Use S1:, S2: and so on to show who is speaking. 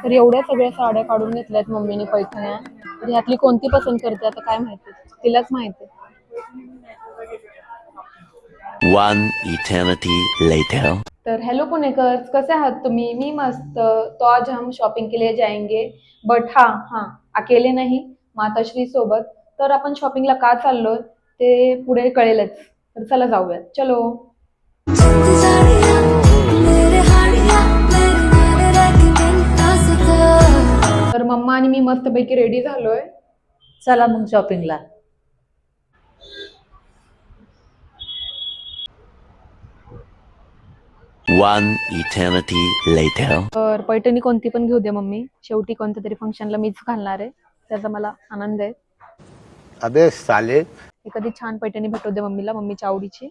S1: तर एवढ्या सगळ्या साड्या काढून घेतल्यात मम्मीने पैठण्या. तर ह्यातली कोणती पसंत करते आता काय माहिती, तिलाच माहिती.
S2: One eternity later.
S1: तर हेलो पुणेकर्स, कसे आहात तुम्ही? मी मस्त. तो आज हम शॉपिंग के लिए जाएंगे, बट हाँ हाँ, अकेले नहीं, माताश्री सोबत. तर आपण शॉपिंगला का चाललोय ते पुढे कळेलच. तर चला जाऊयात, चलो. तर मम्मा आणि मी मस्तपैकी रेडी झालोय.
S3: चला मग शॉपिंगला.
S2: One eternity later.
S1: तर पैठणी कोणती पण घेऊ दे मम्मी, शेवटी कोणत्या तरी फंक्शनला मीच घालणार आहे, त्याचा मला आनंद आहे.
S4: अबे साले.
S1: एखादी छान पैठणी भेटू दे मम्मीला, मम्मीच्या आवडीची.